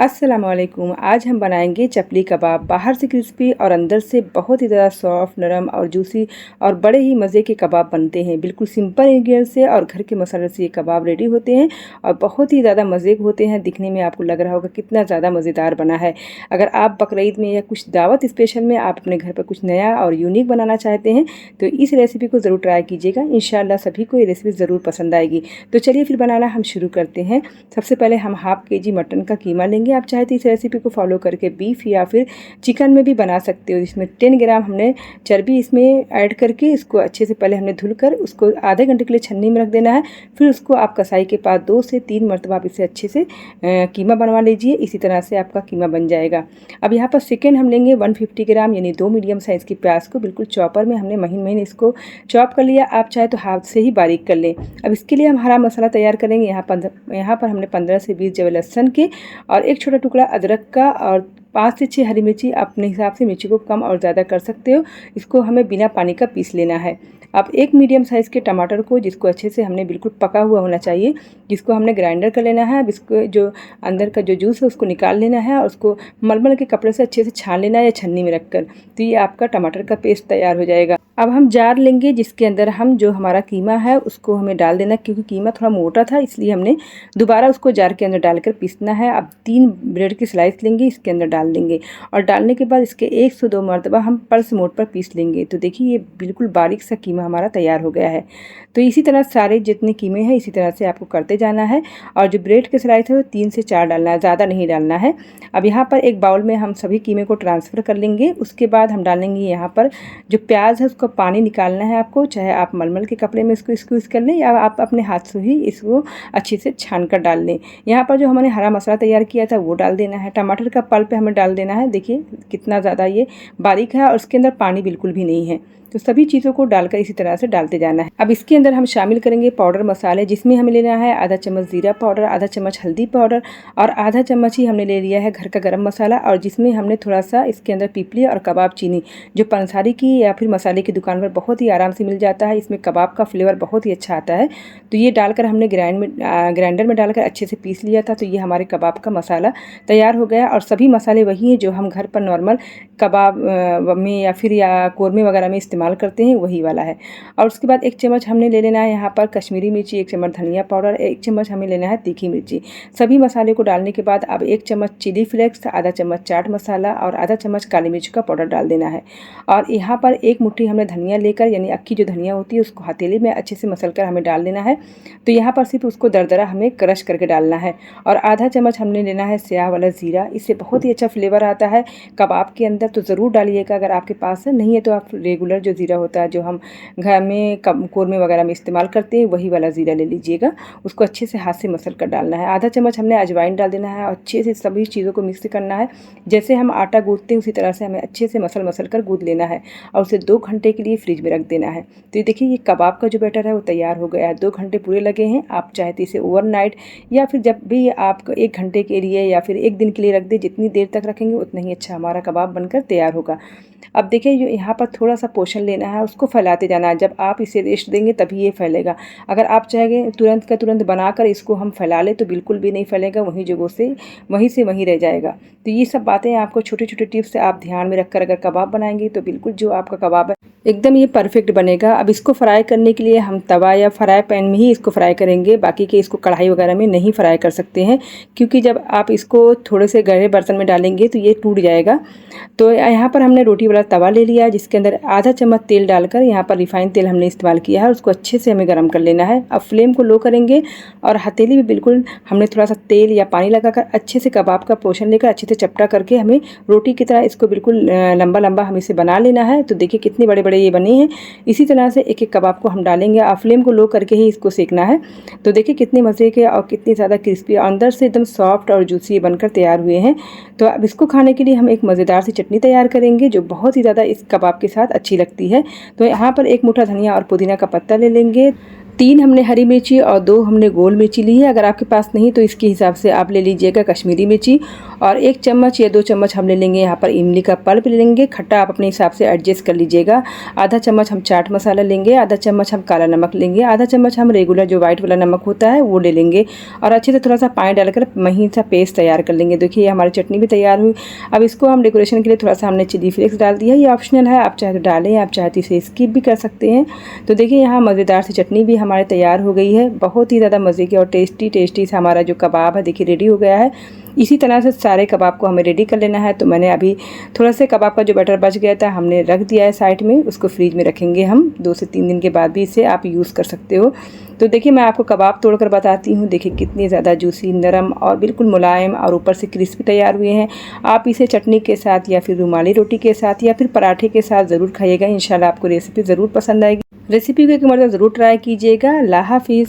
अस्सलाम वालेकुम। आज हम बनाएंगे चपली कबाब। बाहर से क्रिस्पी और अंदर से बहुत ही ज़्यादा सॉफ्ट, नरम और जूसी और बड़े ही मज़े के कबाब बनते हैं। बिल्कुल सिंपल इंग्रेडिएंट से और घर के मसाले से ये कबाब रेडी होते हैं और बहुत ही ज़्यादा मज़े के होते हैं। दिखने में आपको लग रहा होगा कितना ज़्यादा मज़ेदार बना है। अगर आप बकरीद में या कुछ दावत स्पेशल में आप अपने घर पर कुछ नया और यूनिक बनाना चाहते हैं तो इस रेसिपी को ज़रूर ट्राई कीजिएगा। इंशाल्लाह सभी को ये रेसिपी ज़रूर पसंद आएगी। तो चलिए फिर बनाना हम शुरू करते हैं। सबसे पहले हम हाफ केजी मटन का कीमा लेंगे। आप चाहे तो इस रेसिपी को फॉलो करके बीफ या फिर चिकन में भी बना सकते हो। इसमें 10 ग्राम हमने चर्बी इसमें ऐड करके इसको अच्छे से पहले हमने धुलकर उसको आधे घंटे के लिए छन्नी में रख देना है। फिर उसको आप कसाई के पास 2 से 3 मरतबा आप इसे अच्छे से कीमा बनवा लीजिए। इसी तरह से आपका कीमा बन जाएगा। अब यहाँ पर सेकेंड हम लेंगे 150 ग्राम यानी 2 मीडियम साइज़ की प्याज को बिल्कुल चॉपर में हमने महीन महीन इसको चॉप कर लिया। आप चाहे तो हाथ से ही बारीक कर लें। अब इसके लिए हम हरा मसाला तैयार करेंगे। यहाँ पर हमने 15 से 20 जवे लहसुन के और एक छोटा टुकड़ा अदरक का और 5 से 6 हरी मिर्ची। अपने हिसाब से मिर्ची को कम और ज़्यादा कर सकते हो। इसको हमें बिना पानी का पीस लेना है। अब एक मीडियम साइज़ के टमाटर को जिसको अच्छे से हमने बिल्कुल पका हुआ होना चाहिए, जिसको हमने ग्राइंडर कर लेना है। अब इसको जो अंदर का जो जूस है उसको निकाल लेना है और उसको मलमल के कपड़े से अच्छे से छान लेना है या छन्नी में रखकर। तो ये आपका टमाटर का पेस्ट तैयार हो जाएगा। अब हम जार लेंगे जिसके अंदर हम जो हमारा कीमा है उसको हमें डाल देना, क्योंकि कीमा थोड़ा मोटा था इसलिए हमने दोबारा उसको जार के अंदर डालकर पीसना है। अब 3 ब्रेड की स्लाइस लेंगे, इसके अंदर डाल देंगे और डालने के बाद इसके 1 से 2 मरतबा हम पल्स मोड पर पीस लेंगे। तो देखिए ये बिल्कुल बारीक सा कीमा हमारा तैयार हो गया है। तो इसी तरह सारे जितने कीमे हैं इसी तरह से आपको करते जाना है। और जो ब्रेड की स्लाइस है वो 3 से 4 डालना है, ज़्यादा नहीं डालना है। अब यहाँ पर एक बाउल में हम सभी कीमे को ट्रांसफ़र कर लेंगे। उसके बाद हम डालेंगे यहाँ पर जो प्याज है उसको पानी निकालना है आपको। चाहे आप मलमल के कपड़े में इसको स्क्वीज़ कर लें या आप अपने हाथ से ही इसको अच्छे से छान कर डाल लें। यहाँ पर जो हमने हरा मसाला तैयार किया था वो डाल देना है। टमाटर का पल्प हमें डाल देना है। देखिए कितना ज़्यादा ये बारीक है और उसके अंदर पानी बिल्कुल भी नहीं है। तो सभी चीज़ों को डालकर इसी तरह से डालते जाना है। अब इसके अंदर हम शामिल करेंगे पाउडर मसाले, जिसमें हमें लेना है आधा चम्मच ज़ीरा पाउडर, आधा चम्मच हल्दी पाउडर और आधा चम्मच ही हमने ले लिया है घर का गरम मसाला। और जिसमें हमने थोड़ा सा इसके अंदर पिपली और कबाब चीनी, जो पंसारी की या फिर मसाले की दुकान पर बहुत ही आराम से मिल जाता है। इसमें कबाब का फ्लेवर बहुत ही अच्छा आता है। तो ये डालकर हमने ग्राइंडर में डालकर अच्छे से पीस लिया था। तो ये हमारे कबाब का मसाला तैयार हो गया। और सभी मसाले वही हैं जो हम घर पर नॉर्मल कबाब में या फिर या कौरमे वगैरह में इस्तेमाल करते हैं, वही वाला है। और उसके बाद 1 चम्मच हमने ले लेना है यहाँ पर कश्मीरी मिर्ची, 1 चम्मच धनिया पाउडर, 1 चम्मच हमें लेना है तीखी मिर्ची। सभी मसाले को डालने के बाद अब 1 चम्मच चिली फ्लेक्स, आधा चम्मच चाट मसाला और आधा चम्मच काली मिर्च का पाउडर डाल देना है। और यहाँ पर 1 मुट्ठी हमने धनिया लेकर यानी अक्की जो धनिया होती है उसको हथेली में अच्छे से मसल कर हमें डाल देना है। तो यहाँ पर सिर्फ उसको दरदरा हमें क्रश करके डालना है। और आधा चम्मच हमने लेना है स्याह वाला ज़ीरा। इससे बहुत ही अच्छा फ्लेवर आता है कबाब के अंदर। तो ज़रूर डालिएगा अगर आपके पास है, नहीं है तो आप रेगुलर जो ज़ीरा होता है जो हम घर में कौरमे वगैरह में इस्तेमाल करते हैं वही वाला ज़ीरा ले लीजिएगा। उसको अच्छे से हाथ से मसल कर डालना है। आधा चम्मच हमने अजवाइन डाल देना है और अच्छे से सभी चीज़ों को मिक्स करना है। जैसे हम आटा गूँथते हैं उसी तरह से हमें अच्छे से मसल कर गूँथ लेना है और उसे 2 घंटे के लिए फ्रिज में रख देना है। तो ये देखिए ये कबाब का जो बैटर है वो तैयार हो गया है। 2 घंटे पूरे लगे हैं। आप चाहे तो इसे ओवरनाइट या फिर जब भी आप 1 घंटे के लिए या फिर 1 दिन के लिए रख दें, जितनी देर तक रखेंगे उतना ही अच्छा हमारा कबाब बनकर तैयार होगा। अब देखिए यहाँ पर थोड़ा सा पोर्शन लेना है, उसको फैलाते जाना है। जब आप इसे रेस्ट देंगे तभी ये फैलेगा। अगर आप चाहेंगे तुरंत का तुरंत बनाकर इसको हम फैला लें तो बिल्कुल भी नहीं फैलेगा, वहीं जगह से वहीं रह जाएगा। तो ये सब बातें आपको छोटे छोटे टिप्स से आप ध्यान में रखकर अगर कबाब बनाएंगे तो बिल्कुल जो आपका कबाब है एकदम ये परफेक्ट बनेगा। अब इसको फ्राई करने के लिए हम तवा या फ्राई पैन में ही इसको फ्राई करेंगे, बाकी के इसको कढ़ाई वगैरह में नहीं फ्राई कर सकते हैं, क्योंकि जब आप इसको थोड़े से गहरे बर्तन में डालेंगे तो ये टूट जाएगा। तो यहाँ पर हमने रोटी वाला तवा ले लिया है जिसके अंदर आधा चम्मच तेल डालकर, यहाँ पर रिफाइंड तेल हमने इस्तेमाल किया है, उसको अच्छे से हमें गर्म कर लेना है। अब फ्लेम को लो करेंगे और हथेली में बिल्कुल हमने थोड़ा सा तेल या पानी लगाकर अच्छे से कबाब का पोर्शन लेकर अच्छे से चपटा करके हमें रोटी की तरह इसको बिल्कुल लंबा लंबा हमें इसे बना लेना है। तो देखिए कितने बड़े बड़े ये बने हैं। इसी तरह से एक एक कबाब को हम डालेंगे और फ्लेम को लो करके ही इसको सेकना है। तो देखिए कितने मज़े के और कितनी ज़्यादा क्रिस्पी अंदर से एकदम सॉफ्ट और जूसी बनकर तैयार हुए हैं। तो अब इसको खाने के लिए हम एक मज़ेदार सी चटनी तैयार करेंगे जो बहुत ही ज़्यादा इस कबाब के साथ अच्छी लगती है। तो यहाँ पर 1 मुट्ठा धनिया और पुदीना का पत्ता ले लेंगे। 3 हमने हरी मिर्ची और 2 हमने गोल मिर्ची ली है। अगर आपके पास नहीं तो इसके हिसाब से आप ले लीजिएगा कश्मीरी मिर्ची। और 1 चम्मच या 2 चम्मच हम ले लेंगे यहाँ पर इमली का पल्प ले लेंगे। खट्टा आप अपने हिसाब से एडजस्ट कर लीजिएगा। आधा चम्मच हम चाट मसाला लेंगे, आधा चम्मच हम काला नमक लेंगे, आधा चम्मच हम रेगुलर जो व्हाइट वाला नमक होता है वो ले लेंगे और अच्छे से थोड़ा सा पानी डालकर महीन सा पेस्ट तैयार कर लेंगे। देखिए हमारी चटनी भी तैयार हुई। अब इसको हम डेकोरेशन के लिए थोड़ा सा हमने चिली फ्लेक्स डाल दिया। ये ऑप्शनल है, आप चाहे तो डालें, आप चाहे तो इसे स्किप भी कर सकते हैं। तो देखिए यहाँ मज़ेदार सी चटनी भी हमारे तैयार हो गई है। बहुत ही ज़्यादा मज़े की और टेस्टी सा हमारा जो कबाब है देखिए रेडी हो गया है। इसी तरह से सारे कबाब को हमें रेडी कर लेना है। तो मैंने अभी थोड़ा सा कबाब का जो बैटर बच गया था हमने रख दिया है साइड में, उसको फ्रीज में रखेंगे हम। 2 से 3 दिन के बाद भी इसे आप यूज़ कर सकते हो। तो देखिए मैं आपको कबाब तोड़कर बताती हूँ। देखिए कितनी ज़्यादा जूसी, नरम और बिल्कुल मुलायम और ऊपर से क्रिस्पी तैयार हुए हैं। आप इसे चटनी के साथ या फिर रुमाली रोटी के साथ या फिर पराठे के साथ ज़रूर खाइएगा। इंशाल्लाह आपको रेसिपी ज़रूर पसंद आएगी। रेसिपी को एक मरतबा ज़रूर ट्राई कीजिएगा। अल्लाह हाफिज़।